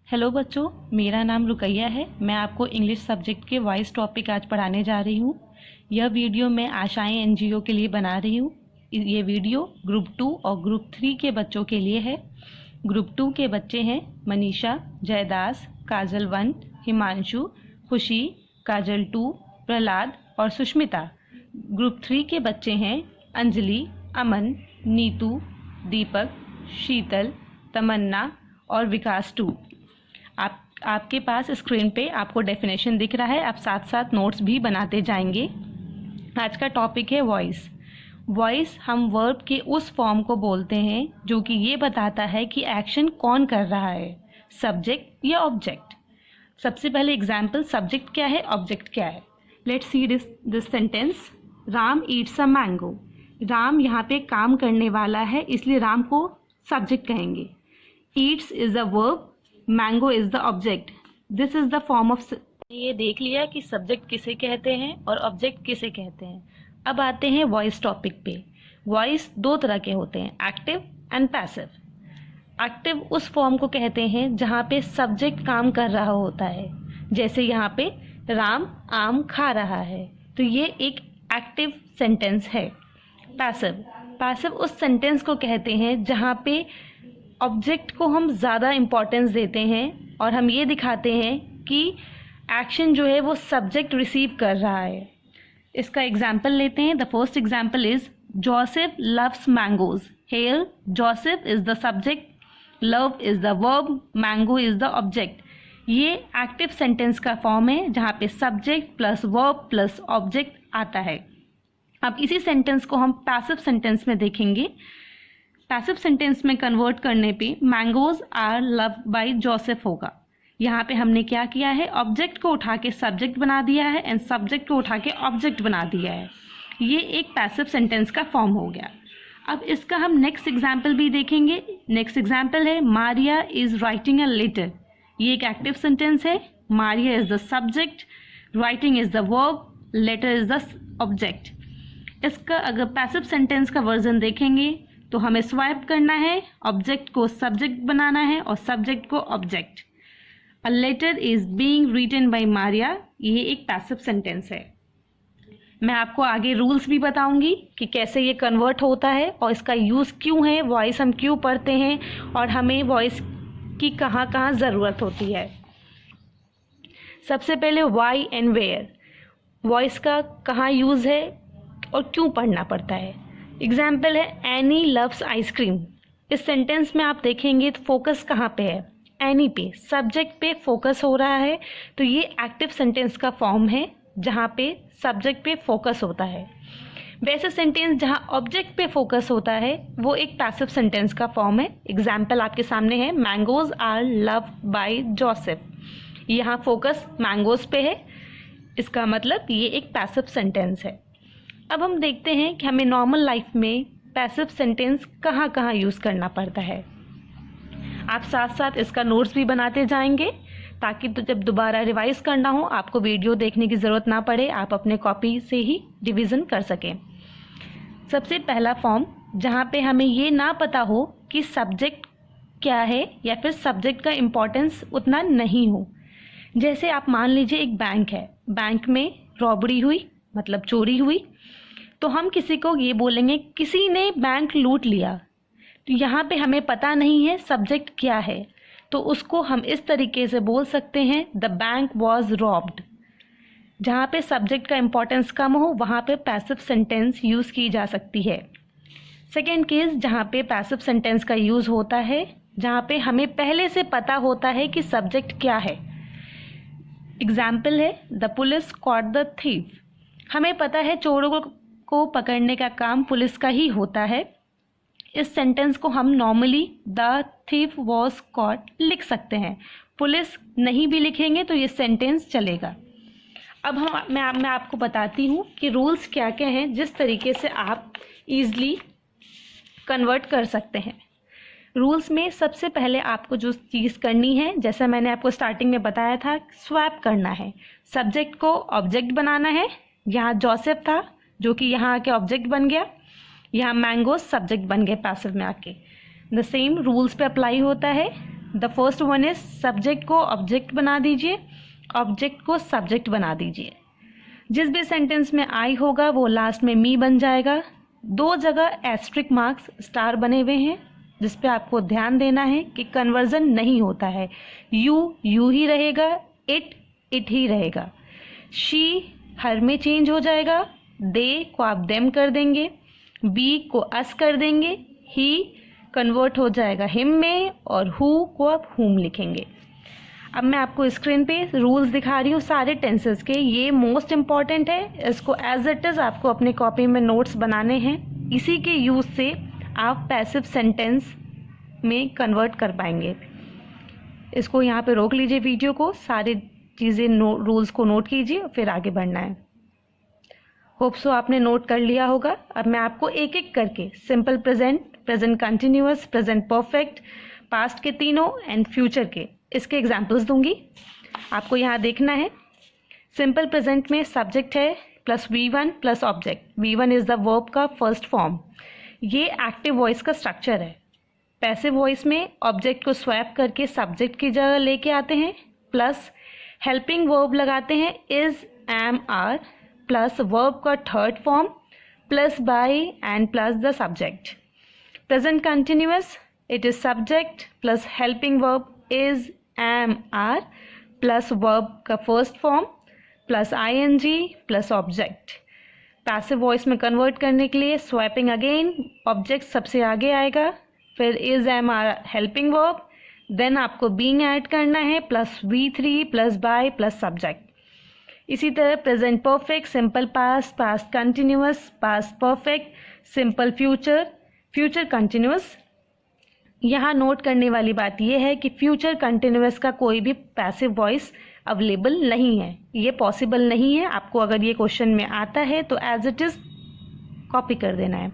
Hello बच्चों, मेरा नाम रुकैया है। मैं आपको इंग्लिश सब्जेक्ट के वॉइस टॉपिक आज पढ़ाने जा रही हूँ। यह वीडियो मैं आशाएं एनजीओ के लिए बना रही हूँ। ये वीडियो ग्रुप 2 और ग्रुप 3 के बच्चों के लिए है। ग्रुप 2 के बच्चे हैं मनीषा, जयदास, काजल 1, हिमांशु, खुशी, काजल 2, प्रहलाद और सुष्मिता। ग्रुप 3 के बच्चे हैं अंजलि, अमन, नीतू, दीपक, शीतल, तमन्ना और विकास 2। आपके पास स्क्रीन पे आपको डेफिनेशन दिख रहा है। आप साथ साथ नोट्स भी बनाते जाएंगे। आज का टॉपिक है वॉइस। वॉइस हम वर्ब के उस फॉर्म को बोलते हैं जो कि ये बताता है कि एक्शन कौन कर रहा है, सब्जेक्ट या ऑब्जेक्ट। सबसे पहले एग्जाम्पल, सब्जेक्ट क्या है, ऑब्जेक्ट क्या है। Let's see this sentence. Ram Yeats a mango. Ram यहाँ पे काम करने वाला है, इसलिए राम को सब्जेक्ट कहेंगे। Yeats is a verb, mango is the object. This is the form of. ये देख लिया कि सब्जेक्ट किसे कहते हैं और ऑब्जेक्ट किसे कहते हैं। अब आते हैं वॉइस टॉपिक पे। वॉइस दो तरह के होते हैं, एक्टिव एंड पैसिव। एक्टिव उस फॉर्म को कहते हैं जहाँ पे सब्जेक्ट काम कर रहा होता है, जैसे यहाँ पे राम आम खा रहा है, तो ये एक एक्टिव सेंटेंस है। पैसिव, पैसिव उस सेंटेंस को कहते हैं जहाँ पे ऑब्जेक्ट को हम ज़्यादा इम्पोर्टेंस देते हैं और हम ये दिखाते हैं कि एक्शन जो है वो सब्जेक्ट रिसीव कर रहा है। इसका एग्जाम्पल लेते हैं। The first example is Joseph loves mangoes. Here Joseph is the subject, love is the verb, mango is the object. ये एक्टिव सेंटेंस का फॉर्म है जहाँ पे subject plus verb plus object आता है। अब इसी सेंटेंस को हम पैसिव सेंटेंस में देखेंगे। पैसिव सेंटेंस में कन्वर्ट करने पे mangoes are loved by Joseph होगा। यहाँ पे हमने क्या किया है, ऑब्जेक्ट को उठा के सब्जेक्ट बना दिया है एंड सब्जेक्ट को उठा के ऑब्जेक्ट बना दिया है। ये एक पैसिव सेंटेंस का फॉर्म हो गया। अब इसका हम नेक्स्ट एग्जाम्पल भी देखेंगे। नेक्स्ट एग्जाम्पल है Maria is writing a letter. ये एक एक्टिव सेंटेंस है। Maria is the subject, writing is the verb, letter is the object. इसका अगर पैसिव सेंटेंस का वर्जन देखेंगे तो हमें स्वाइप करना है, ऑब्जेक्ट को सब्जेक्ट बनाना है और सब्जेक्ट को object. A letter is being written by Maria, ये एक पैसिव सेंटेंस है। मैं आपको आगे रूल्स भी बताऊंगी कि कैसे ये कन्वर्ट होता है और इसका यूज़ क्यों है, वॉइस हम क्यों पढ़ते हैं और हमें वॉइस की कहाँ कहाँ ज़रूरत होती है। सबसे पहले वाई एंड वेयर। वॉइस का कहाँ यूज़ है और क्यों पढ़ना पड़ता है। एग्जाम्पल है एनी लव्स आइसक्रीम। इस सेंटेंस में आप देखेंगे तो फोकस कहाँ पे है, एनी पे, सब्जेक्ट पे फोकस हो रहा है, तो ये एक्टिव सेंटेंस का फॉर्म है जहाँ पे सब्जेक्ट पे फोकस होता है। वैसे सेंटेंस जहाँ ऑब्जेक्ट पे फोकस होता है वो एक पैसिव सेंटेंस का फॉर्म है। एग्जाम्पल आपके सामने है, mangoes are loved by Joseph. यहाँ फोकस मैंगोज पे है, इसका मतलब ये एक पैसिव सेंटेंस है। अब हम देखते हैं कि हमें नॉर्मल लाइफ में पैसिव सेंटेंस कहाँ कहाँ यूज़ करना पड़ता है। आप साथ साथ इसका नोट्स भी बनाते जाएंगे ताकि तो जब दोबारा रिवाइज करना हो आपको वीडियो देखने की ज़रूरत ना पड़े, आप अपने कॉपी से ही रिवीजन कर सकें। सबसे पहला फॉर्म जहाँ पे हमें ये ना पता हो कि सब्जेक्ट क्या है या फिर सब्जेक्ट का इम्पोर्टेंस उतना नहीं हो। जैसे आप मान लीजिए एक बैंक है, बैंक में रॉबरी हुई मतलब चोरी हुई, तो हम किसी को ये बोलेंगे किसी ने बैंक लूट लिया। तो यहाँ पे हमें पता नहीं है सब्जेक्ट क्या है, तो उसको हम इस तरीके से बोल सकते हैं द बैंक वॉज रॉब्ड। जहाँ पे सब्जेक्ट का इम्पोर्टेंस कम हो वहाँ पे पैसिव सेंटेंस यूज़ की जा सकती है। सेकेंड केस जहाँ पे पैसिव सेंटेंस का यूज़ होता है जहाँ पे हमें पहले से पता होता है कि सब्जेक्ट क्या है। एग्जाम्पल है the police caught the thief. हमें पता है चोरों को पकड़ने का काम पुलिस का ही होता है। इस सेंटेंस को हम normally the thief was caught लिख सकते हैं। पुलिस नहीं भी लिखेंगे तो ये सेंटेंस चलेगा। अब मैं आपको बताती हूँ कि रूल्स क्या क्या हैं जिस तरीके से आप इजीली कन्वर्ट कर सकते हैं। रूल्स में सबसे पहले आपको जो चीज़ करनी है, जैसा मैंने आपको स्टार्टिंग में बताया था, स्वैप करना है। सब्जेक्ट को ऑब्जेक्ट बनाना है। यहाँ जोसेफ था जो कि यहाँ आके ऑब्जेक्ट बन गया, यहाँ मैंगोज सब्जेक्ट बन गए पैसिव में आके। द सेम रूल्स पे अप्लाई होता है। The first one is subject को ऑब्जेक्ट बना दीजिए, ऑब्जेक्ट को सब्जेक्ट बना दीजिए। जिस भी सेंटेंस में आई होगा वो लास्ट में मी बन जाएगा। 2 जगह एस्ट्रिक मार्क्स स्टार बने हुए हैं जिस पे आपको ध्यान देना है कि कन्वर्जन नहीं होता है। यू ही रहेगा, इट ही रहेगा, शी हर में चेंज हो जाएगा, दे को आप देम कर देंगे, बी को अस कर देंगे, ही कन्वर्ट हो जाएगा हिम में, और हु को आप हुम लिखेंगे। अब मैं आपको स्क्रीन पे रूल्स दिखा रही हूँ सारे टेंसेस के। ये मोस्ट इम्पॉर्टेंट है, इसको एज इट इज़ आपको अपनी कॉपी में नोट्स बनाने हैं। इसी के यूज़ से आप पैसिव सेंटेंस में कन्वर्ट कर पाएंगे। इसको यहाँ पे रोक लीजिए वीडियो को, सारी चीज़ें रूल्स को नोट कीजिए, फिर आगे बढ़ना है। होप सो आपने नोट कर लिया होगा। अब मैं आपको एक एक करके simple present, present continuous, present perfect, past के तीनों एंड फ्यूचर के इसके एग्जाम्पल्स दूंगी। आपको यहाँ देखना है सिंपल प्रेजेंट में सब्जेक्ट है plus V1 plus object. V1 is the verb का फर्स्ट फॉर्म। ये एक्टिव वॉइस का स्ट्रक्चर है। पैसिव वॉइस में ऑब्जेक्ट को स्वैप करके सब्जेक्ट की जगह लेके आते हैं, प्लस हेल्पिंग वर्ब लगाते हैं is, am, are, plus verb का third form, plus by and plus the subject. Present continuous it is subject plus helping verb is, am, are, plus verb का first form plus ING plus object. Passive voice में convert करने के लिए swapping again, object सबसे आगे आएगा, फिर is, am, are helping verb, then आपको बीइंग ऐड करना है plus V3 plus by plus subject. इसी तरह present perfect, simple past, past continuous, past perfect, simple future, future continuous. यहाँ नोट करने वाली बात यह है कि फ्यूचर कंटिन्यूअस का कोई भी पैसिव वॉइस अवेलेबल नहीं है, ये पॉसिबल नहीं है। आपको अगर ये क्वेश्चन में आता है तो एज इट इज़ कॉपी कर देना है।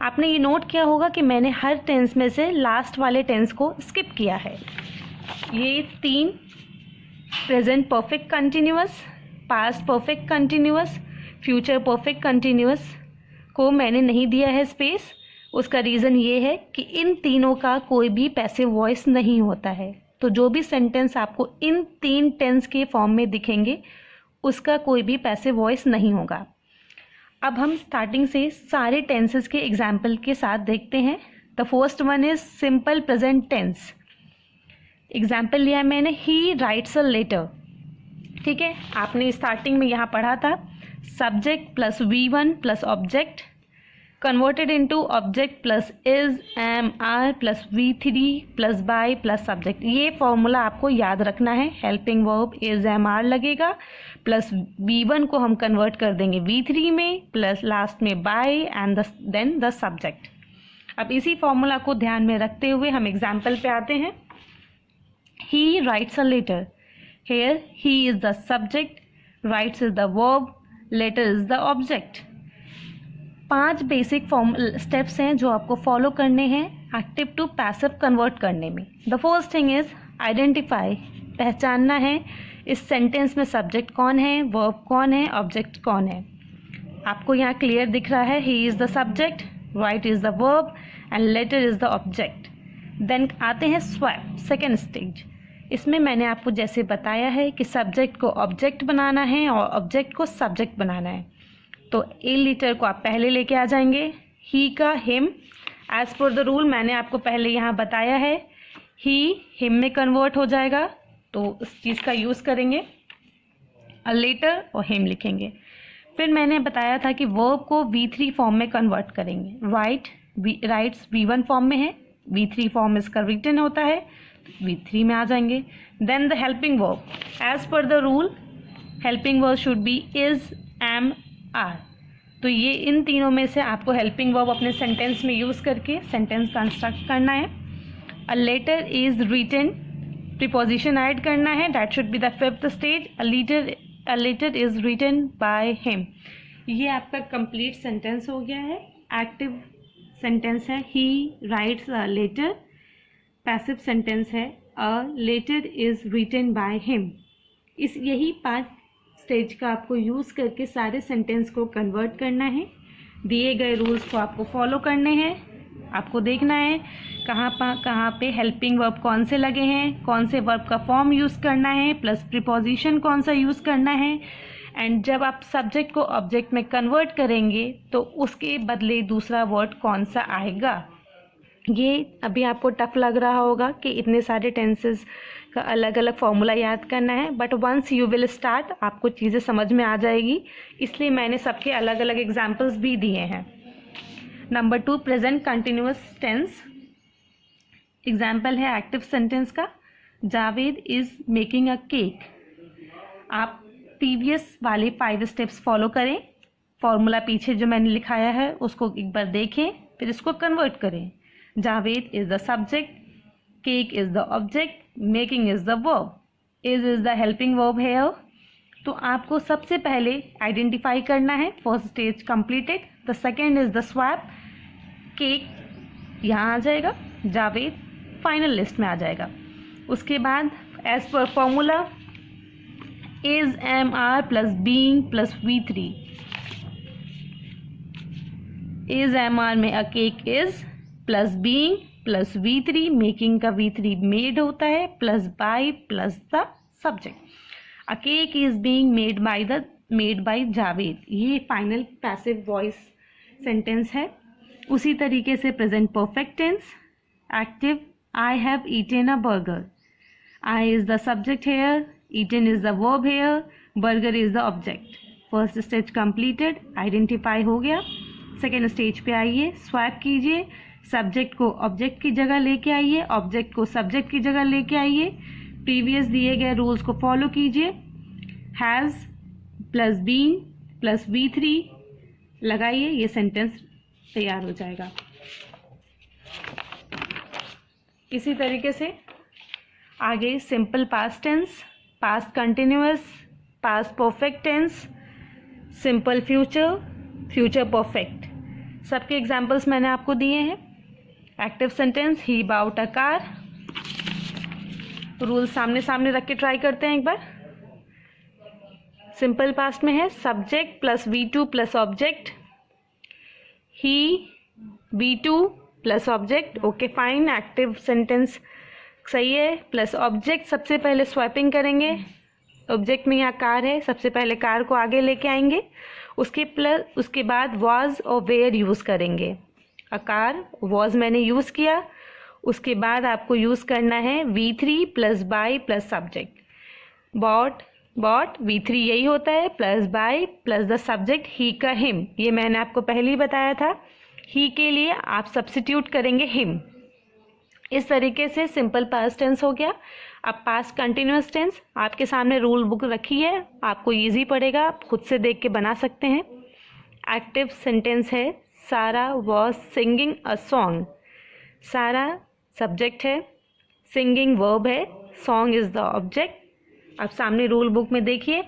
आपने ये नोट किया होगा कि मैंने हर टेंस में से लास्ट वाले टेंस को स्किप किया है। ये 3 present perfect continuous, past perfect continuous, future perfect continuous को मैंने नहीं दिया है स्पेस। उसका रीज़न ये है कि इन तीनों का कोई भी पैसिव वॉइस नहीं होता है। तो जो भी सेंटेंस आपको इन 3 टेंस के फॉर्म में दिखेंगे उसका कोई भी पैसिव वॉइस नहीं होगा। अब हम स्टार्टिंग से सारे टेंसेस के एग्जाम्पल के साथ देखते हैं। The first one is simple present tense. Example लिया मैंने, ही राइट्स अ लेटर। ठीक है, आपने स्टार्टिंग में यहाँ पढ़ा था subject plus V1 plus object converted into object plus is, am, are plus V3 plus by plus subject. ये फॉर्मूला आपको याद रखना है। Helping verb is, am, are लगेगा, प्लस V1 को हम कन्वर्ट कर देंगे V3 में, प्लस लास्ट में by and then the subject. अब इसी फॉर्मूला को ध्यान में रखते हुए हम एग्जाम्पल पे आते हैं। He writes a letter. Here he is the subject, writes is the verb, letter is the object. 5 basic steps हैं जो आपको फॉलो करने हैं एक्टिव टू पैसिव कन्वर्ट करने में। The first thing is identify, पहचानना है इस सेंटेंस में सब्जेक्ट कौन है, वर्ब कौन है, ऑब्जेक्ट कौन है। आपको यहाँ क्लियर दिख रहा है, he is the subject, write is the verb and letter is the object. Then आते हैं स्वैप, सेकेंड स्टेज। इसमें मैंने आपको जैसे बताया है कि सब्जेक्ट को ऑब्जेक्ट बनाना है और ऑब्जेक्ट को सब्जेक्ट बनाना है। तो ए लेटर को आप पहले लेके आ जाएंगे, ही का him. As per the rule मैंने आपको पहले यहाँ बताया है, ही हिम में कन्वर्ट हो जाएगा, तो उस चीज़ का यूज़ करेंगे, अ लेटर और हिम लिखेंगे। फिर मैंने बताया था कि वर्ब को V3 फॉर्म में कन्वर्ट करेंगे। राइट्स V1 फॉर्म में है, V3 फॉर्म इसका रिटन होता है, V3 में आ जाएंगे। Then the helping verb, as per the rule helping verb should be is, am, are. तो ये इन तीनों में से आपको हेल्पिंग वर्ब अपने सेंटेंस में यूज़ करके सेंटेंस कंस्ट्रक्ट करना है। A letter is written, preposition add करना है, that should be the 5th stage. A letter is written by him. ये आपका कंप्लीट सेंटेंस हो गया है। एक्टिव सेंटेंस है he writes a letter, passive sentence है a letter is written by him. यही 5 स्टेज का आपको यूज़ करके सारे सेंटेंस को कन्वर्ट करना है। दिए गए रूल्स को आपको फॉलो करने हैं। आपको देखना है कहाँ पे हेल्पिंग वर्ब कौन से लगे हैं, कौन से वर्ब का फॉर्म यूज़ करना है, प्लस प्रीपोजिशन कौन सा यूज़ करना है। एंड जब आप सब्जेक्ट को ऑब्जेक्ट में कन्वर्ट करेंगे तो उसके बदले दूसरा वर्ड कौन सा आएगा। ये अभी आपको टफ लग रहा होगा कि इतने सारे टेंसेस का अलग अलग फॉर्मूला याद करना है, but once you will start आपको चीज़ें समझ में आ जाएगी। इसलिए मैंने सबके अलग अलग एग्जाम्पल्स भी दिए हैं। Number 2, present continuous tense. Example है एक्टिव सेंटेंस का, Javed is making a cake. आप प्रीवियस वाले 5 स्टेप्स फॉलो करें, फॉर्मूला पीछे जो मैंने लिखाया है उसको एक बार देखें, फिर इसको कन्वर्ट करें। Javed is the subject, cake is the object, making is the verb, is the helping verb here. तो आपको सबसे पहले आइडेंटिफाई करना है, first stage completed. The second is the swap, cake यहाँ आ जाएगा, जावेद फाइनल लिस्ट में आ जाएगा। उसके बाद as per formula is am are plus being plus V3। Is am are में a cake is plus being plus V3, making का V3 made होता है, plus by plus the subject. A cake is being made by Javed, ये final passive voice sentence है। उसी तरीके से present perfect tense, active, I have eaten a burger. I is the subject here, eaten is the verb here, burger is the object। First stage completed, identify हो गया। Second stage पे आइए, swap कीजिए, subject को object की जगह लेके आइए, ऑब्जेक्ट को सब्जेक्ट की जगह लेके आइए, प्रीवियस दिए गए रूल्स को फॉलो कीजिए। Has plus being plus V3 लगाइए, ये सेंटेंस तैयार हो जाएगा। इसी तरीके से आगे simple past tense, past continuous, past perfect tense, simple future, future perfect, सबके एग्जाम्पल्स मैंने आपको दिए हैं। Active sentence, he bought a car. Rule सामने सामने रख के ट्राई करते हैं एक बार। सिंपल पास्ट में है subject plus V2 plus object, he V2 plus object, okay fine. Active sentence सही है, प्लस ऑब्जेक्ट सबसे पहले स्वैपिंग करेंगे, ऑब्जेक्ट में यहाँ कार है, सबसे पहले कार को आगे लेके आएंगे, उसके बाद वॉज और वेयर यूज़ करेंगे। अ कार, वॉज मैंने यूज़ किया, उसके बाद आपको यूज़ करना है V3 plus by plus subject. But V3 यही होता है, plus by plus the subject ही का हिम, ये मैंने आपको पहले ही बताया था। ही के लिए आप सब्स्टिट्यूट करेंगे हिम। इस तरीके से सिंपल पास्ट टेंस हो गया। अब पास्ट कंटिन्यूअस टेंस, आपके सामने रूल बुक रखी है, आपको इजी पड़ेगा, आप खुद से देख के बना सकते हैं। एक्टिव सेंटेंस है, Sarah was singing a song. Sarah subject है, सिंगिंग वर्ब है, सॉन्ग इज द ऑब्जेक्ट। अब सामने रूल बुक में देखिए,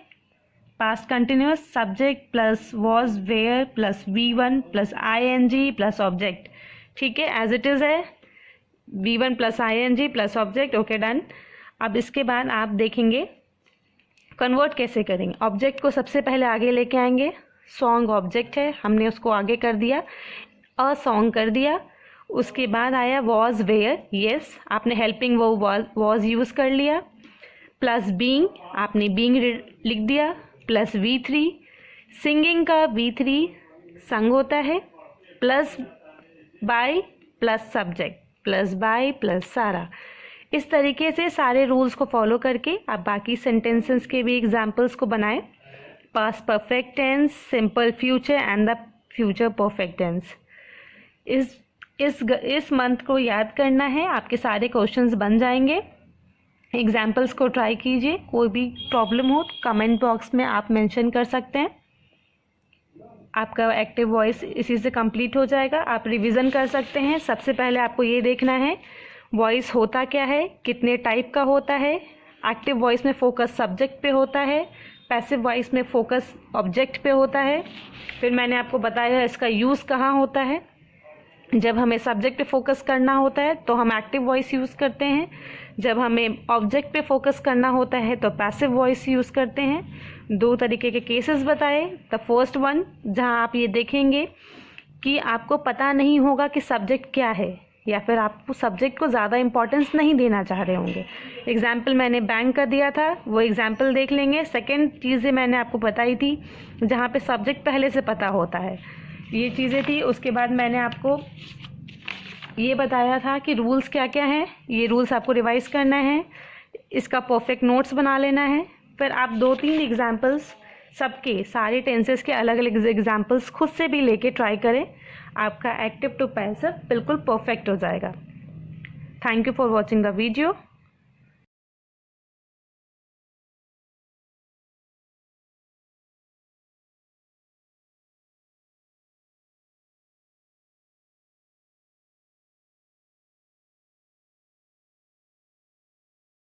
past continuous subject plus was were plus V1 plus ING plus object, ठीक है, एज इट इज़ है, V1 plus ING plus object, okay done. अब इसके बाद आप देखेंगे कन्वर्ट कैसे करेंगे। ऑब्जेक्ट को सबसे पहले आगे लेके आएंगे, सॉन्ग ऑब्जेक्ट है, हमने उसको आगे कर दिया, अ सॉन्ग कर दिया। उसके बाद आया वॉज वेयर, यस आपने हेल्पिंग वो वॉज यूज़ कर लिया, प्लस बीइंग आपने बीइंग लिख दिया, प्लस V3, सिंगिंग का V3 संग होता है, plus by plus subject, plus by plus सारा। इस तरीके से सारे रूल्स को फॉलो करके आप बाकी सेंटेंसेस के भी एग्जाम्पल्स को बनाएं। Past perfect tense, simple future and the future perfect tense. इस मंथ को याद करना है, आपके सारे क्वेश्चंस बन जाएंगे। एग्जाम्पल्स को ट्राई कीजिए, कोई भी प्रॉब्लम हो तो कमेंट बॉक्स में आप मेंशन कर सकते हैं। आपका एक्टिव वॉइस इसी से कंप्लीट हो जाएगा। आप रिवीजन कर सकते हैं। सबसे पहले आपको ये देखना है वॉइस होता क्या है, कितने टाइप का होता है। एक्टिव वॉइस में फोकस सब्जेक्ट पे होता है, पैसिव वॉइस में फोकस ऑब्जेक्ट पे होता है। फिर मैंने आपको बताया इसका यूज़ कहाँ होता है। जब हमें सब्जेक्ट पे फोकस करना होता है तो हम एक्टिव वॉइस यूज़ करते हैं, जब हमें ऑब्जेक्ट पे फोकस करना होता है तो पैसिव वॉइस यूज़ करते हैं। 2 तरीके के केसेस बताए। द फर्स्ट वन, जहां आप ये देखेंगे कि आपको पता नहीं होगा कि सब्जेक्ट क्या है, या फिर आप सब्जेक्ट को ज़्यादा इम्पोर्टेंस नहीं देना चाह रहे होंगे। एग्जाम्पल मैंने बैंक का दिया था, वो एग्जाम्पल देख लेंगे। सेकंड चीज़ें मैंने आपको बताई थी जहाँ पे सब्जेक्ट पहले से पता होता है, ये चीज़ें थी। उसके बाद मैंने आपको ये बताया था कि रूल्स क्या क्या हैं, ये रूल्स आपको रिवाइज करना है, इसका परफेक्ट नोट्स बना लेना है। फिर आप 2-3 एग्जाम्पल्स सबके सारे टेंसेस के अलग अलग एग्जाम्पल्स खुद से भी लेके ट्राई करें, आपका एक्टिव टू पैसिव बिल्कुल परफेक्ट हो जाएगा। Thank you for watching the video.